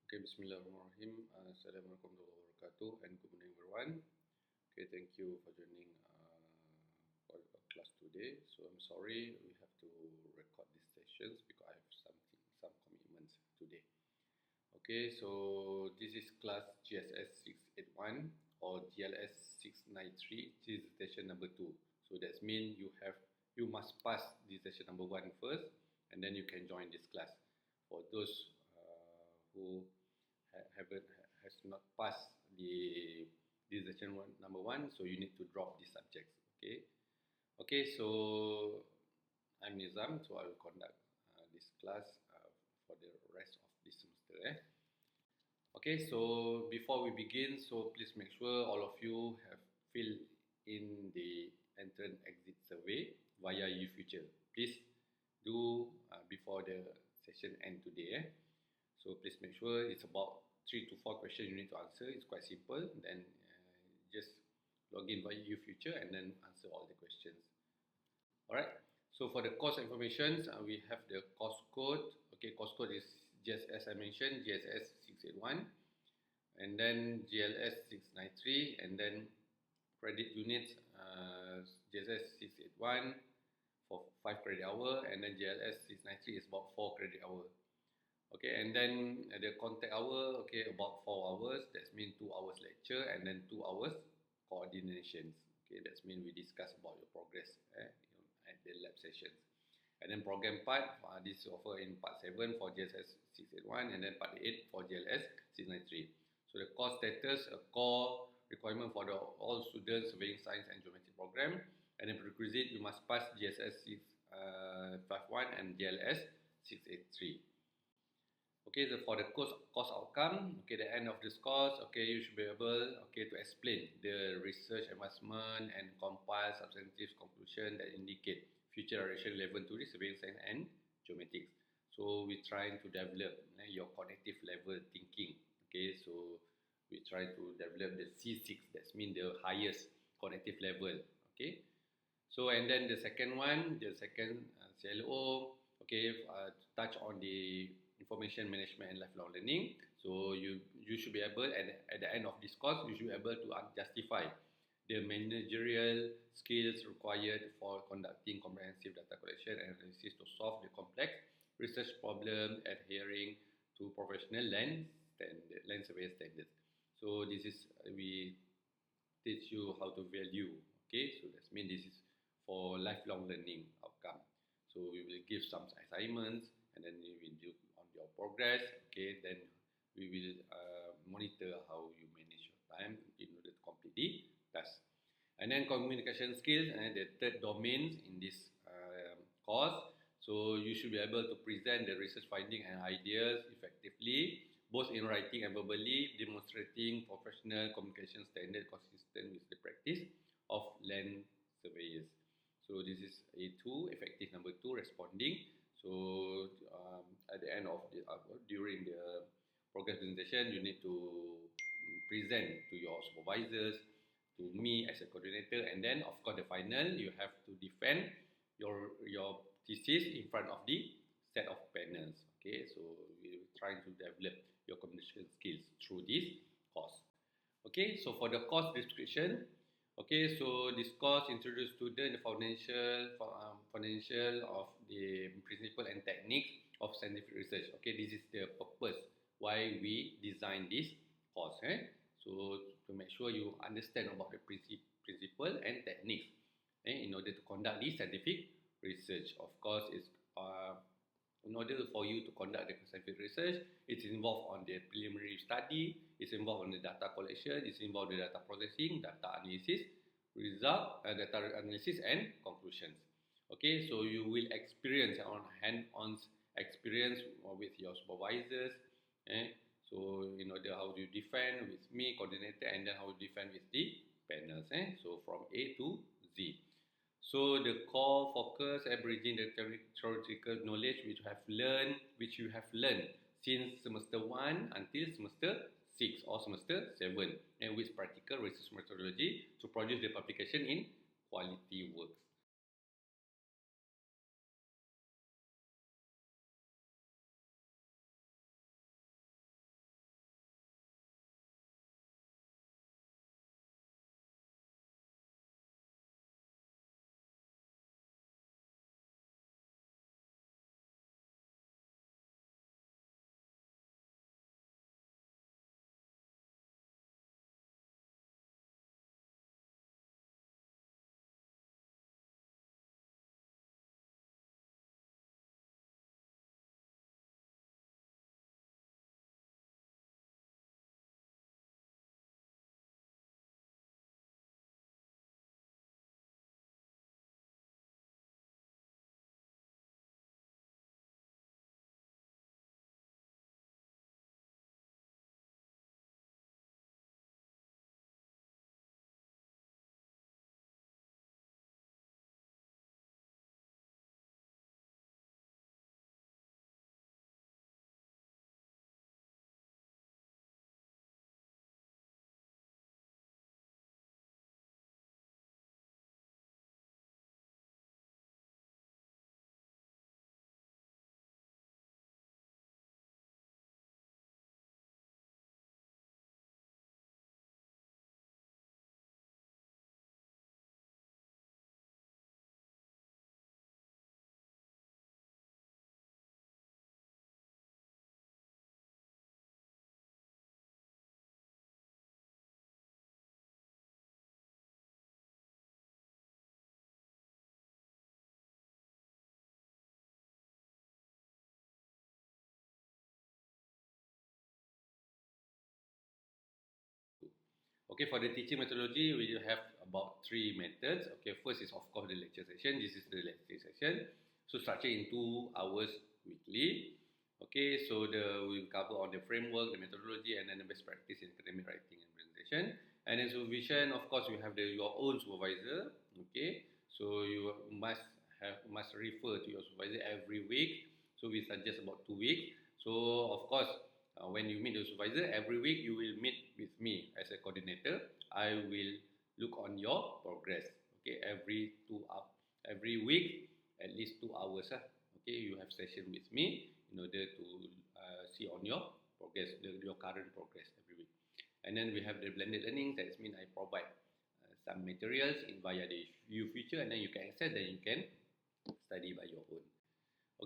Okay, Bismillahirrahmanirrahim. Assalamualaikum warahmatullahi wabarakatuh and good morning everyone. Okay, thank you for joining for our class today. So I'm sorry we have to record these sessions because I have some commitments today. Okay, so this is class GSS681 or GLS693, dissertation number 2. So that means you must pass dissertation number 1 first, and then you can join this class. For those who has not passed the dissertation number 1, so you need to drop these subjects. Okay, so I'm Nizam, so I will conduct this class for the rest of this semester. Okay, so before we begin, so please make sure all of you have filled in the entrance exit survey via UFuture. Please do before the session end today. So please make sure it's about 3 to 4 questions you need to answer. It's quite simple. Then just log in via UFuture and then answer all the questions. Alright. So for the course information, we have the course code. Okay, course code is just as I mentioned, GSS681, and then GLS693, and then credit units GSS681 for 5 credit hour, and then GLS693 is about 4 credit hour. Okay, and then the contact hour, okay, about 4 hours. That means 2 hours lecture and then 2 hours coordinations. Okay, that means we discuss about your progress at the lab sessions. And then program part, this is offered in part 7 for GSS681 and then part 8 for GLS693. So the course status, a core requirement for all students surveying science and geometry program. And then prerequisite, you must pass GSS651 and GLS683. Okay, so for the course outcome, okay, the end of this course, okay, you should be able, okay, to explain the research advancement and compile substantive conclusion that indicate future direction relevant to the surveying science and geomatics. So we trying to develop your cognitive level thinking. Okay, so we try to develop the C6, that means the highest cognitive level. Okay, so and then the second CLO, okay, touch on the information management and lifelong learning. So you should be able, at the end of this course, you should be able to justify the managerial skills required for conducting comprehensive data collection and analysis to solve the complex research problem adhering to professional land survey standards. So this is, we teach you how to value. Okay, so that means this is for lifelong learning outcome. So we will give some assignments and then we will do on your progress. Okay, then we will monitor how you manage your time in order to complete the task. And then communication skills, and the third domain in this course. So you should be able to present the research finding and ideas effectively, both in writing and verbally, demonstrating professional communication standard consistent with the practice of land surveyors. So this is A2, effective number 2, responding. So at the end of the during the progress presentation, you need to present to your supervisors, to me as a coordinator, and then of course the final, you have to defend your thesis in front of the set of panels. Okay, so we're trying to develop your communication skills through this course. Okay, so for the course description, okay, so this course introduces student the financial of the principle and techniques of scientific research. Okay, this is the purpose why we design this course. So to make sure you understand about the principle and techniques in order to conduct this scientific research. Of course, it's in order for you to conduct the scientific research, it's involved on the preliminary study, it's involved on the data collection, it's involved in the data processing, data analysis, data analysis and conclusions. Okay, so you will experience on hand-on experience with your supervisors. So in order how you defend with me, coordinator, and then how you defend with the panels. So from A to Z. So the core focus, bridging the theoretical knowledge which you have learned since semester 1 until semester 6 or semester 7, and with practical research methodology to produce the publication in quality works. Okay, for the teaching methodology, we have about three methods. Okay, first is of course the lecture session. This is the lecture session. So structured in 2 hours weekly. Okay, so we'll cover on the framework, the methodology, and then the best practice in academic writing and presentation. And then supervision, of course, you have your own supervisor. Okay, so you must refer to your supervisor every week. So we suggest about 2 weeks. So of course, when you meet the supervisor, every week you will meet with me as a coordinator. I will look on your progress. Okay, every week, at least 2 hours. Okay, you have session with me in order to see on your progress, your current progress every week. And then we have the blended learning. That means I provide some materials in via the feature, and then you can access. Then you can study by your own.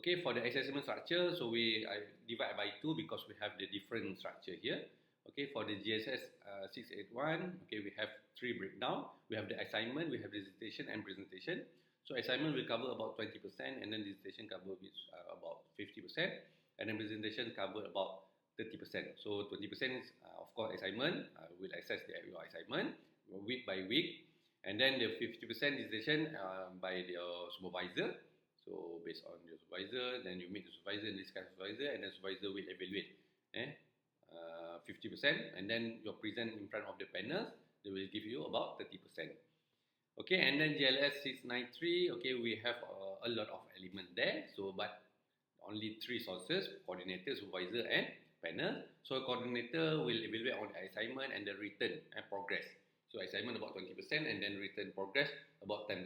Okay, for the assessment structure, so I divide by two because we have the different structure here. Okay, for the GSS681, okay, we have three breakdown. We have the assignment, we have dissertation and presentation. So assignment will cover about 20%, and then dissertation cover with about 50%, and then presentation cover about 30%. So 20% is of course assignment. We'll assess your assignment week by week, and then the 50% dissertation by your supervisor. So based on your supervisor, then you meet the supervisor and this kind of supervisor, and then supervisor will evaluate 50%, and then you present in front of the panel, they will give you about 30%. Okay, and then GLS 693, okay, we have a lot of elements there, so but only three sources: coordinator, supervisor, and panel. So coordinator will evaluate on the assignment and the written and progress. So assignment about 20%, and then written progress about 10%.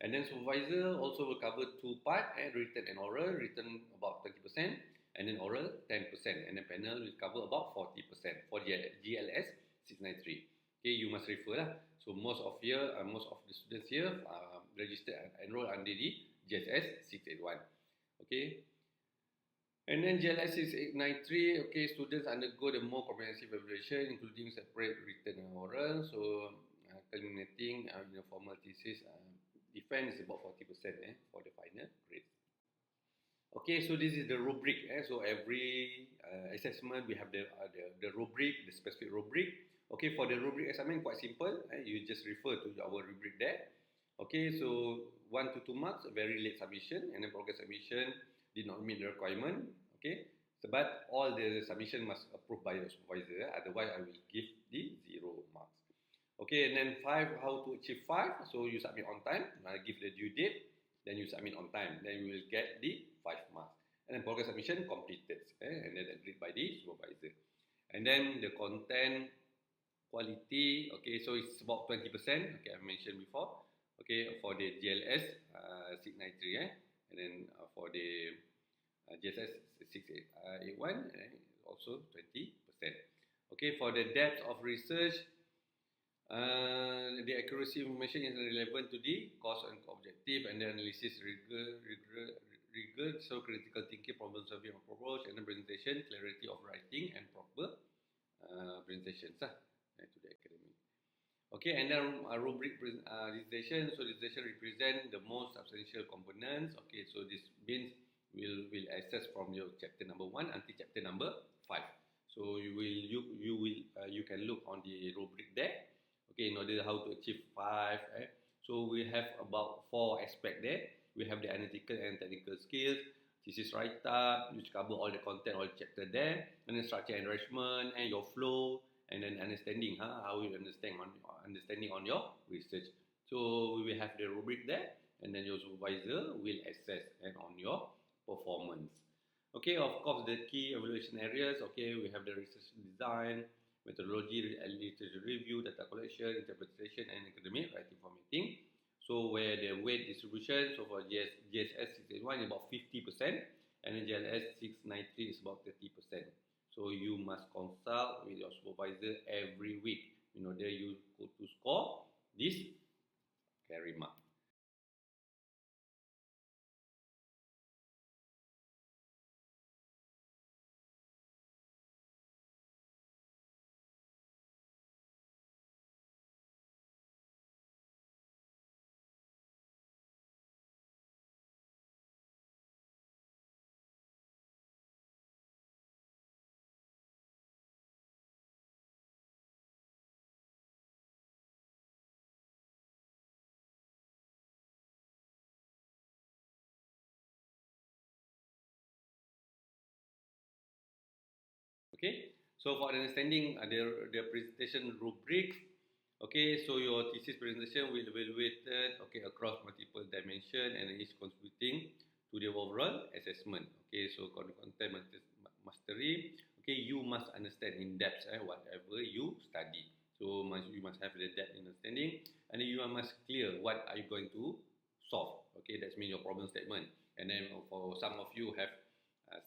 And then supervisor also will cover two parts, written and oral. Written about 20%, and then oral 10%. And then panel will cover about 40% for GLS 693. Okay, you must refer lah. So most of the students here registered and enrolled under the GSS 681. Okay. And then GLS 693, okay, students undergo the more comprehensive evaluation, including separate written and oral. So culminating in a formal thesis. Defense is about 40% for the final grade. Okay, so this is the rubric. So every assessment we have the rubric, the specific rubric. Okay, for the rubric assignment, quite simple. You just refer to our rubric there. Okay, so 1 to 2 marks, very late submission, and then progress submission did not meet the requirement. Okay, so, but all the submission must approved by the supervisor. Otherwise, I will give the 0 marks. Okay, and then 5, how to achieve 5. So you submit on time, give the due date, then you submit on time. Then you will get the 5 marks. And then progress submission completed, and then agreed by the supervisor. And then the content quality, okay, so it's about 20%, okay, I mentioned before. Okay, for the GLS 693, and then for the GSS 681, also 20%. Okay, for the depth of research, the accuracy information is relevant to the cause and objective, and the analysis rigor, so critical thinking, problem solving approach, and the presentation, clarity of writing, and proper presentations to the academic. Okay, and then rubric dissertation. So dissertation represent the most substantial components. Okay, so this means will assess from your chapter number 1 until chapter number 5. So you can look on the rubric there. Okay, in order how to achieve 5. So we have about 4 aspects there. We have the analytical and technical skills, thesis write-up, which cover all the content, all the chapter there, and then structure and arrangement, and your flow, and then understanding, how you understanding on your research. So we will have the rubric there, and then your supervisor will assess on your performance. Okay, of course, the key evaluation areas, okay, we have the research design, methodology, literature review, data collection, interpretation, and academic writing formatting. So where the weight distribution, so for GSS 681 is about 50%, and then GLS 693 is about 30%. So you must consult with your supervisor every week in order you to score this carry mark. Okay, so for understanding the presentation rubrics, okay, so your thesis presentation will be evaluated, okay, across multiple dimensions and is contributing to the overall assessment. Okay, so content mastery, okay, you must understand in depth whatever you study. So you must have the depth in understanding, and then you must clear what are you going to solve. Okay, that's mean your problem statement. And then for some of you have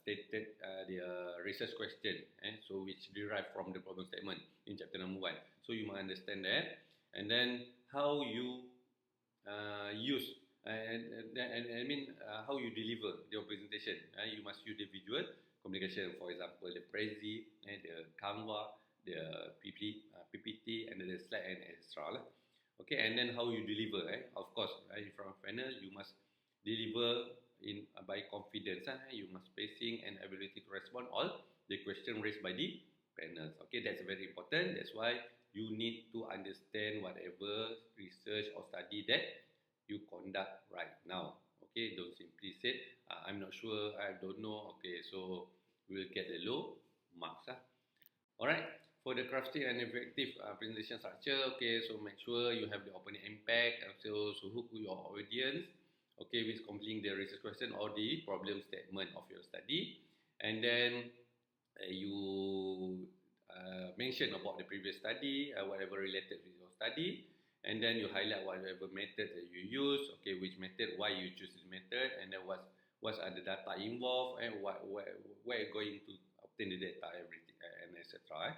stated the research question, so which derived from the problem statement in chapter number 1. So you must understand that, and then how you use and I mean how you deliver your presentation. You must use the visual communication, for example, the Prezi, the Canva, the PPT, and the slide and etc. Okay, and then how you deliver. Of course, in front of panel, you must deliver in by confidence. You must spacing and ability to respond all the question raised by the panels. Okay, that's very important. That's why you need to understand whatever research or study that you conduct right now. Okay, don't simply say, I'm not sure, I don't know. Okay, so we'll get the low marks. Alright, for the crafting and effective presentation structure, okay, so make sure you have the opening impact, and so hook your audience, okay, with completing the research question or the problem statement of your study. And then you mention about the previous study, whatever related with your study, and then you highlight whatever method that you use, okay, which method, why you choose this method, and then what are the data involved, and where you're going to obtain the data, everything, and etc.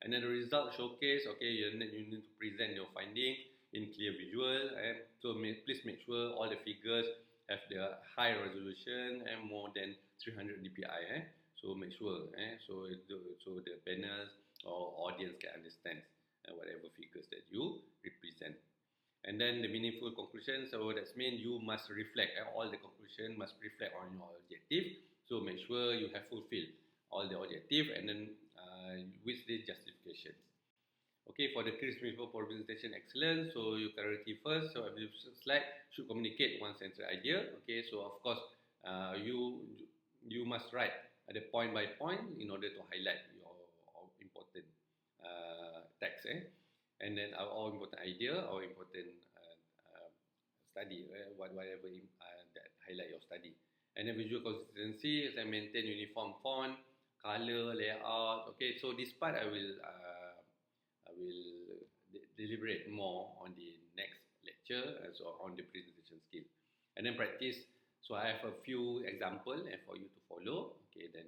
And then the result showcase, okay, you need to present your finding in clear visual, and so please make sure all the figures have the high resolution and more than 300 dpi. So make sure, so the panels or audience can understand whatever figures that you represent. And then the meaningful conclusion, so that means you must reflect, all the conclusion must reflect on your objective. So make sure you have fulfilled all the objective, and then with the justifications. Okay, for the key principle for presentation excellence, so you clarity first. So every slide should communicate one central idea. Okay, so of course you must write the point by point in order to highlight your important text, and then our important idea, our important study, whatever that highlight your study. And then visual consistency, as I maintain uniform font, color, layout. Okay, so this part I will deliberate more on the next lecture, so on the presentation skill. And then practice. So I have a few examples for you to follow. Okay, then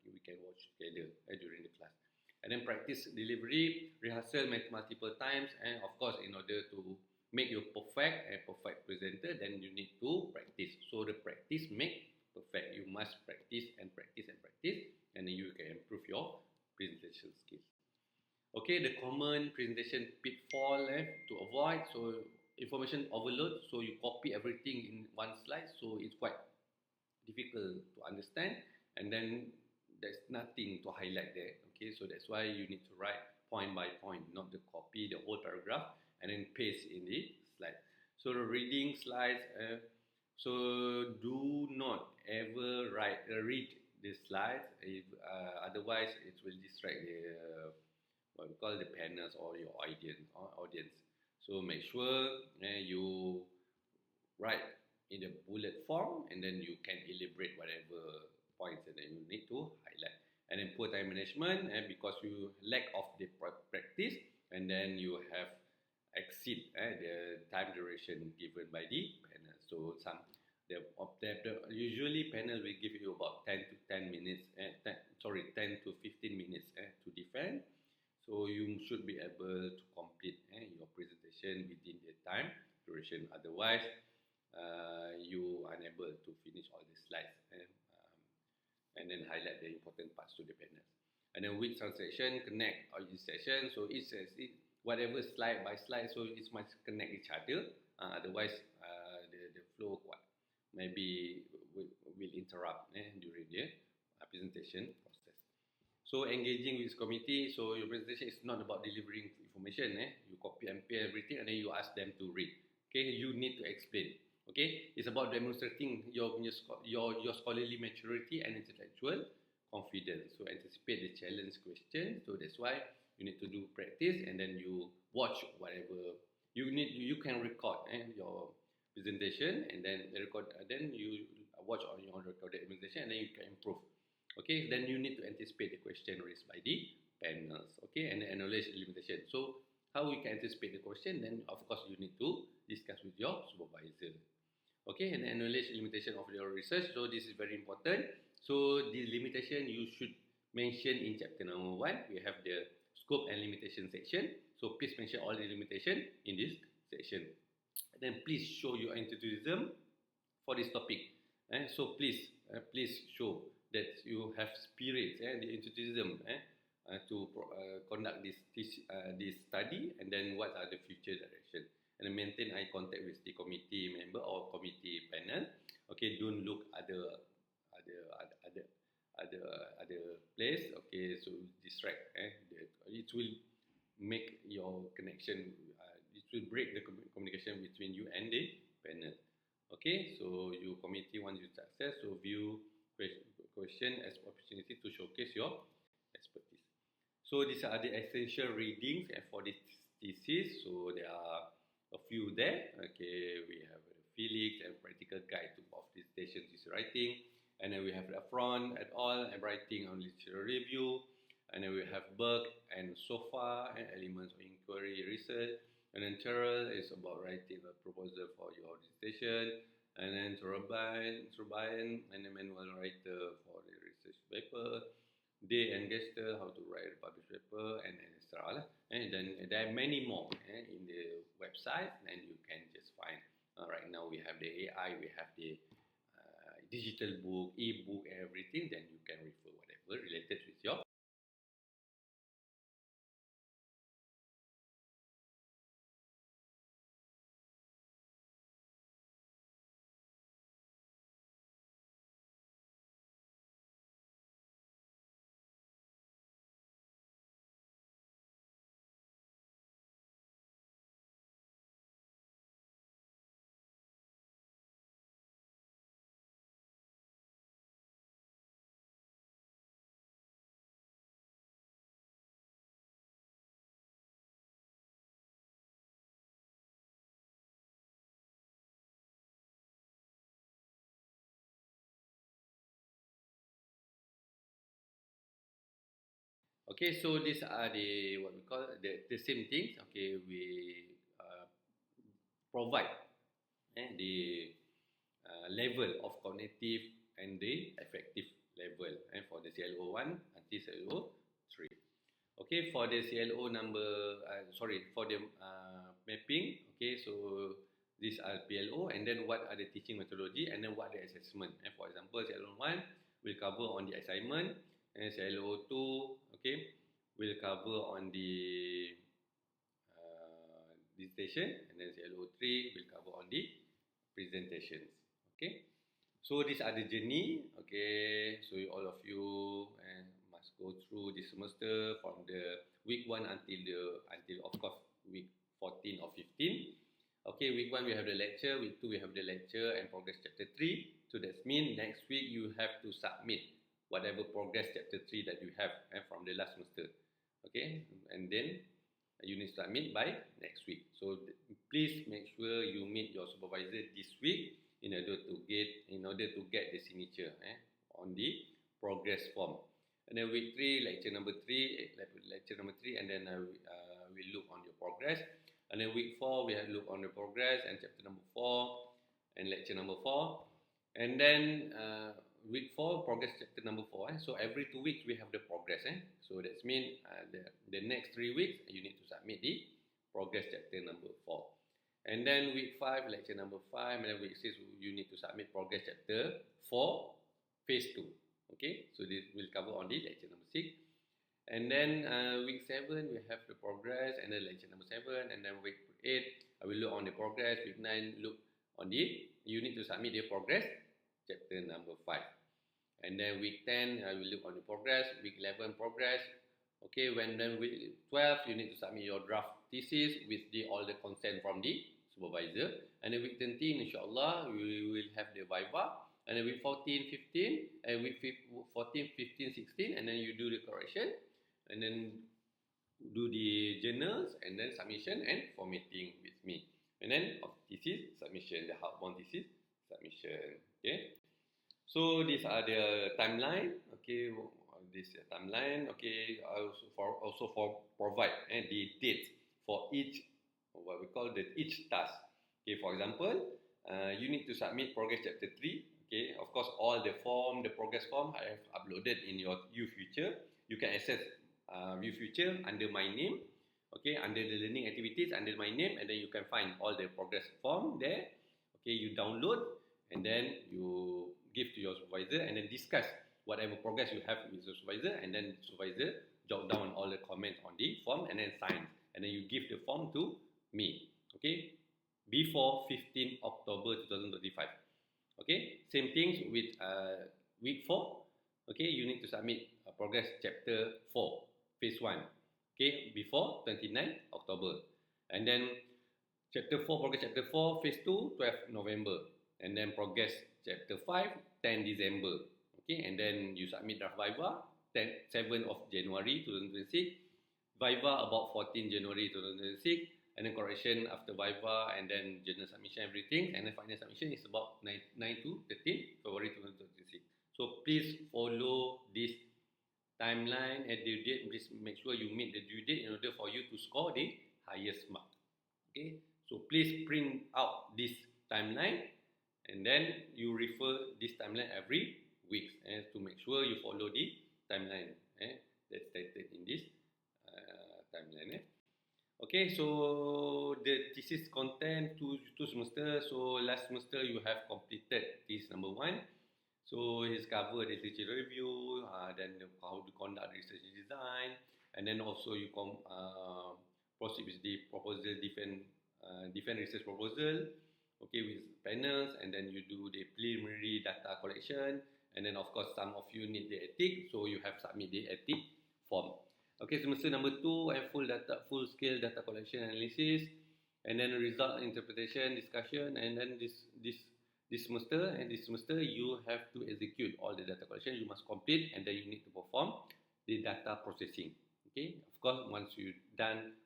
we can watch together during the class. And then practice delivery, rehearsal multiple times, and of course, in order to make you perfect presenter, then you need to practice. So the practice make perfect. You must practice and practice and practice, and then you can improve your presentation skills. Okay, the common presentation pitfall to avoid. So information overload. So you copy everything in one slide. So it's quite difficult to understand, and then there's nothing to highlight there. Okay, so that's why you need to write point by point, not to copy the whole paragraph and then paste in the slide. So the reading slides, so do not ever read the slides, if, otherwise it will distract the what we call the panels or your audience. So make sure you write in the bullet form, and then you can elaborate whatever points that you need to highlight. And then poor time management, and because you lack of the practice, and then you have exceed the time duration given by the panel. So usually panel will give you about 10 to 15 minutes to defend. So you should be able to complete your presentation within the time duration. Otherwise, you are unable to finish all the slides and then highlight the important parts to the panel. And then with translation, connect all each session. So each whatever slide by slide, so it must connect each other. Otherwise, the flow maybe will interrupt during the presentation process. So engaging with committee. So your presentation is not about delivering information. You copy and paste everything, and then you ask them to read. Okay, you need to explain. Okay, it's about demonstrating your scholarly maturity and intellectual confidence. So anticipate the challenge question. So that's why you need to do practice, and then you watch whatever you need. You can record your presentation, and then record. Then you watch on your recorded presentation, and then you can improve. Okay, then you need to anticipate the question raised by the panels. Okay, and acknowledge the limitation. So how we can anticipate the question? Then of course you need to discuss with your supervisor. Okay, and acknowledge limitation of your research. So this is very important. So the limitation you should mention in chapter number 1. We have the scope and limitation section. So please mention all the limitation in this section. And then please show your enthusiasm for this topic. So please show that you have spirit, the enthusiasm to conduct this study, and then what are the future direction, and maintain eye contact with the committee member or committee panel. Okay, don't look other place. Okay, so distract. It will make your connection. It will break the communication between you and the panel. Okay, so your committee wants you success. So view question as opportunity to showcase your expertise. So these are the essential readings for this thesis. So there are a few there. Okay, we have Felix and practical guide to of dissertation writing, and then we have Lafron et al. And writing on literature review, and then we have Burke and Sofa and elements of inquiry research, and then Terrell is about writing a proposal for your dissertation, and then Turbine and the manual writer for the research paper. Day and Gester, how to write a published paper, and etc. And then there are many more in the website, and you can just find. Right now we have the AI, we have the digital book, e-book, everything. Then you can refer whatever related with your. Okay, so these are the what we call the same things. Okay, we provide the level of cognitive and the effective level for the CLO 1 until CLO 3. Okay, for the CLO number, for the mapping. Okay, so these are PLO, and then what are the teaching methodology, and then what are the assessment. And for example, CLO 1 will cover on the assignment, and CLO 2, okay, will cover on the dissertation, and then CLO 3 will cover on the presentations. Okay, so these are the journey. Okay, so all of you must go through this semester from the week 1 until of course week 14 or 15. Okay, week 1 we have the lecture, week 2 we have the lecture and progress chapter 3. So that means next week you have to submit whatever progress chapter 3 that you have from the last semester. Okay, and then you need to submit by next week. So please make sure you meet your supervisor this week in order to get the signature on the progress form. And then week 3, lecture number 3, and then we look on your progress. And then week 4, we have look on the progress and chapter number 4 and lecture number 4. And then week 4, progress chapter number 4. So every 2 weeks we have the progress. So that means the next 3 weeks you need to submit the progress chapter number 4. And then week 5, lecture number 5, and then week 6 you need to submit progress chapter 4, phase 2. Okay, so this will cover on the lecture number 6. And then week 7 we have the progress, and then lecture number 7, and then week 8 I will look on the progress. Week 9 look on you need to submit the progress chapter number 5. And then week 10 I will look on the progress. Week 11 progress. Okay, then week 12 you need to submit your draft thesis with all the consent from the supervisor. And then week 13 inshallah we will have the viva, and then week 14, 15, and week 14, 15, 16, and then you do the correction, and then do the journals, and then submission and formatting with me. And then of thesis submission, the outbound thesis submission. Okay. So these are the timeline. Okay, this is timeline. Okay, also for provide the dates for each what we call the each task. Okay, for example, you need to submit progress chapter 3. Okay, of course, all the form, the progress form I have uploaded in your UFuture. You can access UFuture under my name. Okay, under the learning activities, under my name, and then you can find all the progress form there. Okay, you download, and then you give to your supervisor, and then discuss whatever progress you have with the supervisor, and then supervisor jot down all the comments on the form, and then sign, and then you give the form to me. Okay, before 15 October 2025. Okay, same things with week 4. Okay, you need to submit progress chapter 4, phase 1. Okay, before 29 October. And then chapter 4, progress chapter 4, phase 2, 12 November. And then progress chapter 5, 10 December. Okay, and then you submit draft Viva, 7th of January 2026. Viva about 14 January 2026. And then correction after Viva, and then journal submission, everything. And then final submission is about 9 to 13 February 2026. So please follow this timeline and due date. Please make sure you meet the due date in order for you to score the highest mark. Okay, so please print out this timeline, and then you refer this timeline every week to make sure you follow the timeline that's stated in this timeline. Okay, so the thesis content two semester. So last semester you have completed this number 1. So it's covered the literature review, then how to conduct research design, and then also you proceed with the proposal, different research proposal, okay, with panels, and then you do the preliminary data collection, and then of course some of you need the ethic, so you have submit the ethic form. Okay, semester number 2, and full scale data collection analysis, and then result interpretation discussion, and then this semester you have to execute all the data collection. You must complete, and then you need to perform the data processing. Okay, of course, once you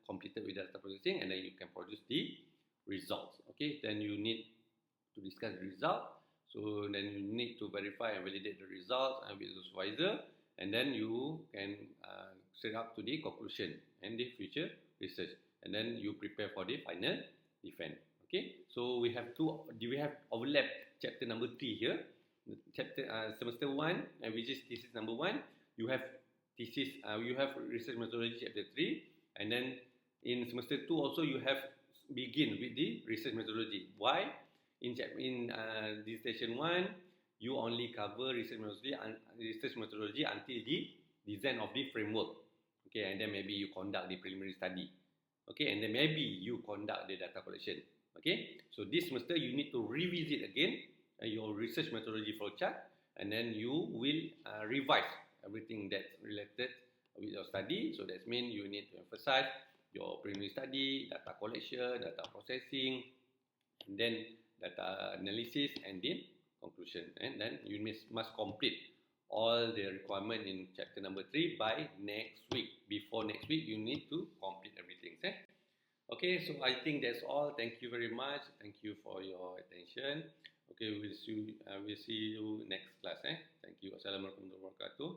completed with data processing, and then you can produce the results. Okay, then you need to discuss the result. So then you need to verify and validate the results with the supervisor, and then you can set up to the conclusion and the future research, and then you prepare for the final defense. Okay, so we have overlap chapter number 3 here. Chapter semester 1, which is thesis number 1. You have research methodology chapter 3, and then in semester 2 also you have begin with the research methodology. Why? In dissertation 1, you only cover research methodology until the design of the framework. Okay, and then maybe you conduct the preliminary study. Okay, and then maybe you conduct the data collection. Okay, so this semester you need to revisit again your research methodology flowchart, and then you will revise everything that's related with your study. So that means you need to emphasize your preliminary study, data collection, data processing, and then data analysis, and then conclusion. And then you must complete all the requirement in chapter number 3 by next week. Before next week, you need to complete everything. Okay, so I think that's all. Thank you very much. Thank you for your attention. Okay, we'll see you next class. Thank you. Assalamualaikum warahmatullahi wabarakatuh.